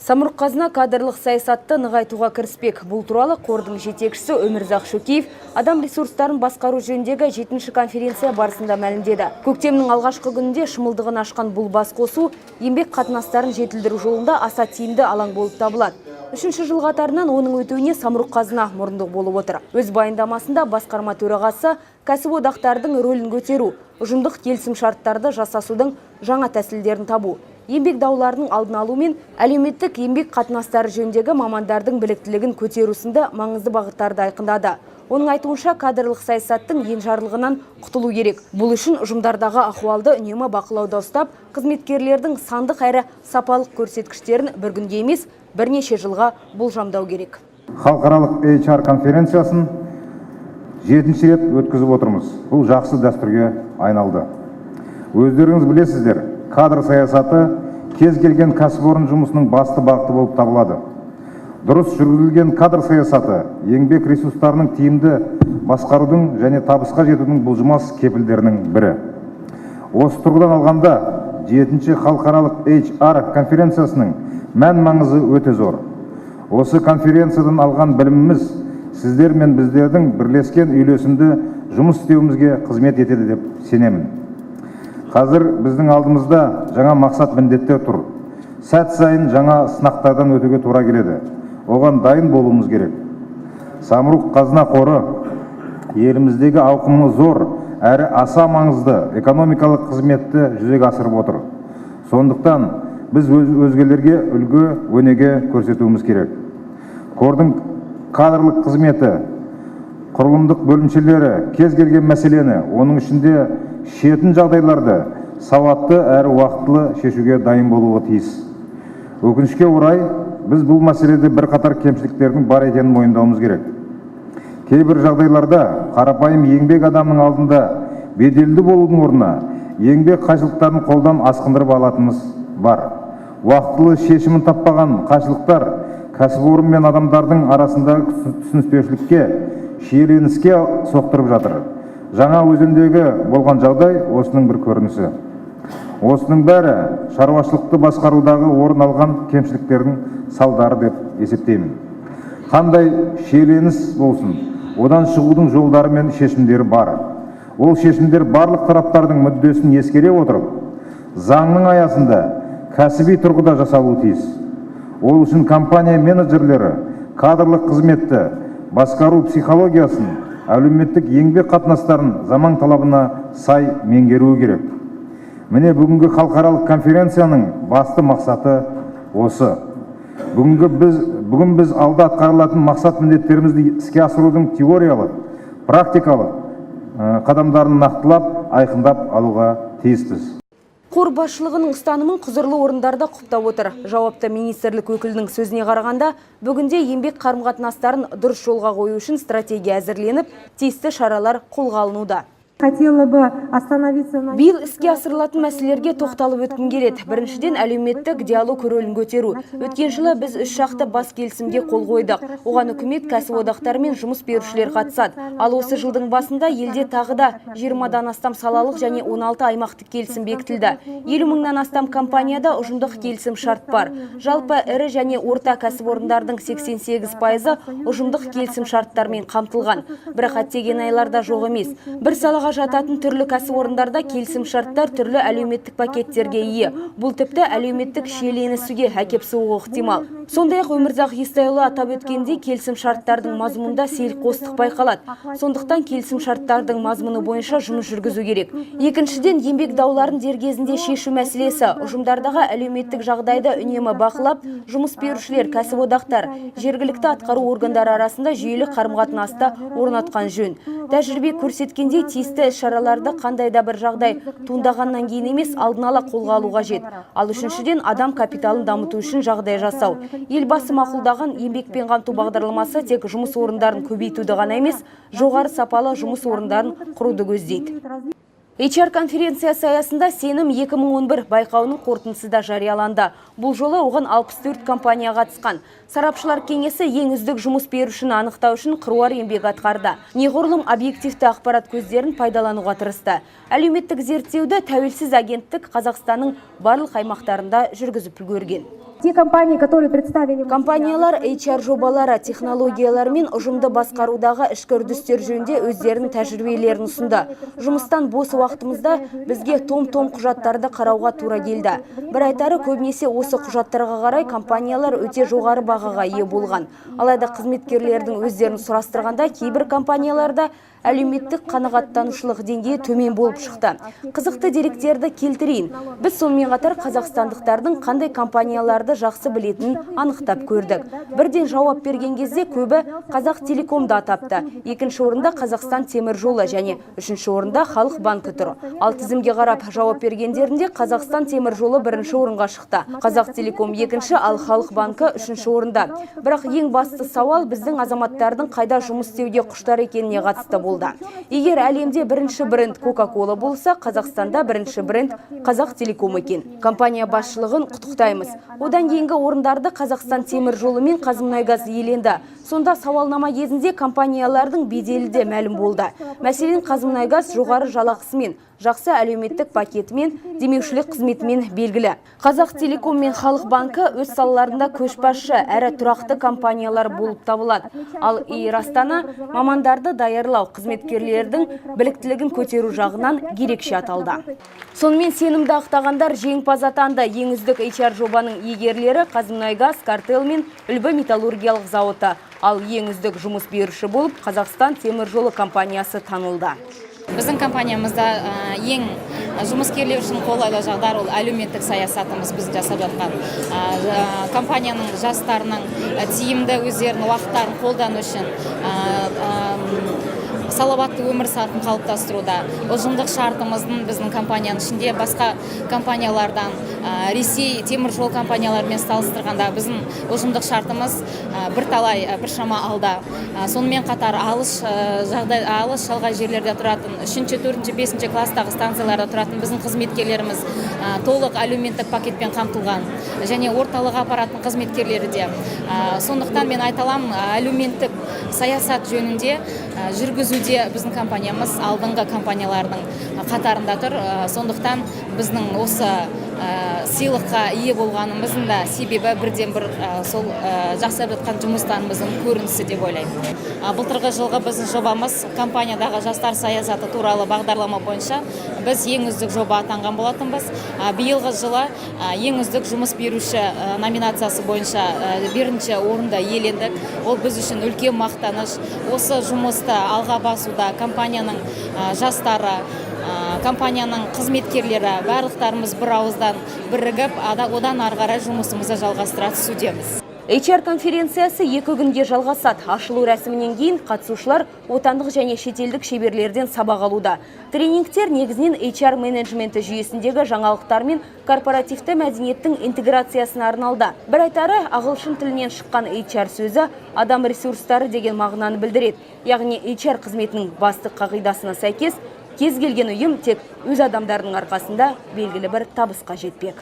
Самұрық-қазына кадрлық саясатты нығайтуға кіріспек. Бұл туралы қордың жетекшісі Өмірзақ Шөкеев адам ресурстарын басқару жөніндегі 7-ші конференция барысында мәлімдеді. Көктемнің алғашқы күнінде шымылдығын ашқан бұл басқосу еңбек қатынастарын жетілдіру жолында аса тиімді алаң болып табылады. 3-ші жыл қатарынан оның өтуіне Самұрық-қазына мұрындық болып отыр. Өз баяндамасында басқарма төрағасы кәсіподақтардың рөлін көтеру, ұжымдық келісім шарттарды жасасудың жаңа тәсілдерін табу, еңбек дауларының алдын алу мен әлеуметтік еңбек қатынастары жөніндегі мамандардың біліктілігін көтеру сынды маңызды бағыттарды айқындады. Оның айтуынша кадрлық саясаттың енжарлығынан құтылу керек. Бұл үшін ұжымдардағы ахуалды үнемі бақылауда ұстап, қызметкерлердің сандық әрі сапалық көрсеткіштерін бір күнде емес, бірнеше жылға болжамдау керек. Халықаралық HR конференциясын 7-ші рет өткізіп отырмыз. Бұл жақсы дәстүрге айналды. Өздеріңіз білесіздер, кадр саясаты кез келген кәсіпорын жұмысының басты бағыты болып табылады. Дұрыс жүргізілген кадр саясаты еңбек ресурстарының тиімді басқарудың және табысқа жетудің бұлжымас кепілдерінің бірі. Осы тұрғыдан алғанда 7-ші халықаралық HR конференциясының мән-маңызы өте зор. Осы конференциядан алған біліміміз сіздер мен біздердің бірлескен үйлесімді жұмыс істеуімізге қызмет етеді деп сенемін. Қазір біздің алдымызда жаңа мақсат міндеттер тұр. Сәт сайын жаңа сынақтардан өтуге тура келеді. Оған дайын болуымыз керек. Самұрық-қазына қоры еліміздегі ауқымы зор әрі аса маңызды экономикалық қызметті жүзеге асырып отыр. Сондықтан біз өзгелерге үлгі өнеге көрсетуіміз керек. Қордың кадрлық қызметі, құрылымдық бөлімшелері кез келген мәселені, оның ішінде шетін жағдайларды сауатты әрі уақытылы шешуге дайын болуы тиіс. Өкінішке орай, біз бұл мәселеде бірқатар кемшіліктердің бар екенін мойындауымыз керек. Кейбір жағдайларда қарапайым еңбек адамның алдында беделді болудың орнына еңбек қайшылықтарын қолдан асқындырып алатынымыз бар. Уақытылы шешімін таппаған қайшылықтар кәсіпорын мен адамдардың арасында түсініспеушілікке, шиеленіске соқтырып жатыр. Жаңа өзендегі болған жағдай осының бір көрінісі. Осының бәрі шаруашылықты басқарудағы орын алған кемшіліктердің салдары деп есептеймін. Қандай шиеленіс болсын, одан шығудың жолдары мен шешімдері бар. Ол шешімдер барлық тараптардың мүддесін ескере отырып, заңның аясында кәсіби тұрғыда жасалуы тиіс. Ол үшін компания менеджерлері кадрлық қызметті, басқару психологиясын, әлеуметтік еңбек қатынастарын заман талабына сай меңгеруі керек. Міне бүгінгі халықаралық конференцияның басты мақсаты осы. Бүгін біз алда атқарылатын мақсат міндеттерімізді іске асырудың теориялық, практикалық қадамдарын нақтылап, айқындап алуға тиіспіз. Қор басшылығының ұстанымын құзырлы орындарда құптап отыр. Жауапты министрлік өкілінің сөзіне қарағанда, бүгінде еңбек қарым-қатынастарын дұрыс жолға қою үшін стратегия әзірленіп, тиісті шаралар қолға алынуда. Биыл іске асырылатын мәселелерге тоқталып өткім келеді. Біріншіден, әлеуметтік диалог рөлін көтеру. Өткен жылы біз 3 жақты бас келісімге қол қойдық. Оған үкімет, кәсіподақтар мен жұмыс берушілер қатысады. Ал осы жылдың басында елде тағы да 20-дан астам салалық және 16 аймақтық келісім бекітілді. 50 мыңнан астам компанияда ұжымдық келісім шарт бар. Жалпы ірі және орта кәсіпорындардың 88% ұжымдық келісім шарттармен қамтылған. Бірақ әттеген айларда жоқ емес. Бір салаға жататын түрлі кәсіпорындарда келісім шарттар түрлі әлеуметтік пакеттерге ие. Бұл тіпті әлеуметтік шиеленісуге әкеп соғуы ықтимал. Сондай-ақ Өмірзақ Естайұлы атап өткендей, келісім шарттардың мазмұнында селқостық байқалады. Сондықтан келісім шарттардың мазмұны бойынша жұмыс жүргізу керек. Екіншіден, еңбек дауларын дер кезінде шешу мәселесі. Ұжымдардағы әлеуметтік жағдайды үнемі бақылап, жұмыс берушілер, кәсіподақтар, жергілікті атқару органдары арасында жүйелі қарым-қатынасты орнатқан жөн. Тәжірибе көрсеткендей, тиісті іс-шараларды қандай да бір жағдай туындағаннан кейін емес, алдын ала қолға алу қажет. Ал үшіншіден, адам капиталын дамыту үшін жағдай жасау. Елбасы мақұлдаған еңбекпен қамту бағдарламасы тек жұмыс орындарын көбейтуді ғана емес, жоғары сапалы жұмыс орындарын құруды көздейді. HR конференциясы аясында Сенім 2011 байқауының қорытындысы да жарияланды. Бұл жолы оған 64 компания қатысқан. Сарапшылар кеңесі ең үздік жұмыс берушіні анықтау үшін қыруар еңбек атқарды. Неғұрлым объективті ақпарат көздерін пайдалануға тырысты. Әлеуметтік зерттеуді тәуелсіз агенттік Қазақстанның барлық аймақтарында жүргізіп үлгерген. Те компании, которые представили... Компаниялар HR жобалары, технологиялар мен ұжымды басқарудағы ішкі үрдістер жөнінде өздерінің тәжірибелерін ұсынды. Жұмыстан бос уақытымызда бізге том-том құжаттарды қарауға тура келді. Бір айтары, көбінесе осы құжаттарға қарай компаниялар өте жоғары бағаға ие болған. Алайда қызметкерлердің өздерін сұрастырғанда кейбір компанияларда әлеуметтік қанағаттанушылық деңгейі төмен болып шықты. Қызықты деректерді келтірейін. Біз сонымен қатар қазақстандықтардың қандай компанияларды жақсы білетінін анықтап көрдік. Бірден жауап берген кезде көбі Қазақ Телекомды атапты. Екінші орында Қазақстан темір жолы және үшінші орында Халық банкі тұр. Ал тізімге қарап жауап бергендерінде Қазақстан темір жолы бірінші орынға шықты. Қазақ Телеком екінші, ал Халық банкі үшінші орында. Бірақ ең басты сауал біздің азаматтардың қайда жұмыс істеуге құштар екеніне қатысты болды. Егер әлемде бірінші бренд Coca-Cola болса, Қазақстанда бірінші бренд Қазақ Телеком екен. Компания басшылығын құттықтаймыз. Одан кейінгі орындарды Қазақстан темір жолы мен Қазмұнайгаз иеленді. Сонда сауалнама кезінде компаниялардың беделі де мәлім болды. Мәселен, Қазмұнайгаз жоғары жалақысымен, жақсы әлеуметтік пакетімен, демеушілік қызметімен белгілі. Қазақ Телеком мен Халық банкі өз салаларында көшбасшы әрі тұрақты компаниялар болып табылады. Ал Эйр Астана мамандарды даярлау, қызметкерлердің біліктілігін көтеру жағынан ерекше аталды. Сонымен сенімді ақтағандар жеңімпаз атанды. Ең үздік HR жобаның иегерлері Қазмұнайгаз, Картел мен Үлбі металлургиялық зауыты. Ал ең үздік жұмыс беруші болып Қазақстан темір жолы компаниясы танылды. Біздің компаниямызда ең жұмыскерлер үшін қолайлы жағдай ол әлеуметтік саясатымыз біз жасап жатқан. Компанияның жастарының тиімді өздерінің уақыттарын қолдану үшін салауатты өмір салтын қалыптастыруда. Ұжымдық шартымыздың біздің компанияның ішінде басқа компаниялардан, Ресей темір жол компанияларымен салыстырғанда біздің ұжымдық шартымыз біршама алда. Сонымен қатар алыс шалғай жерлерде тұратын 3-ші, 4-ші, 5-ші класстағы станцияларда тұратын біздің қызметкерлеріміз толық әлеуметтік пакетпен қамтылған және орталық аппараттың қызметкерлері де. Сондықтан мен айталам, әлеуметтік саясат жөнінде жүргізуде біздің компаниямыз алдыңғы компаниялардың қатарында тұр. Сондықтан біздің осы сыйлыққа ие болғанымыздың да себебі бірден бір сол жасап жатқан жұмыстарымыздың көрінісі деп ойлаймын. Былтырғы жылғы біздің жобамыз компаниядағы жастар саясаты туралы бағдарлама бойынша біз ең үздік жоба атанған болатынбыз. Биылғы жылы ең үздік жұмыс беруші номинациясы бойынша бірінші орында иелендік. Ол біз үшін үлкен мақтаныш. Осы жұмысты алға басуда компанияның жастары, компанияның қызметкерлері барлықтарымыз бір ауыздан бірігіп, одан ары қарай жұмысымызды жалғастыра түсудеміз. HR конференциясы 2 күнге жалғасады. Ашылу рәсімінен кейін қатысушылар отандық және шетелдік шеберлерден сабақ алуда. Тренингтер негізінен HR менеджменті жүйесіндегі жаңалықтар мен корпоративті мәдениеттің интеграциясына арналды. Бір айтары, ағылшын тілінен шыққан HR сөзі адам ресурстары деген мағынаны білдіреді. Яғни HR қызметінің басты қағидасына сәйкес кез келген ұйым тек өз адамдарының арқасында белгілі бір табысқа жетпек.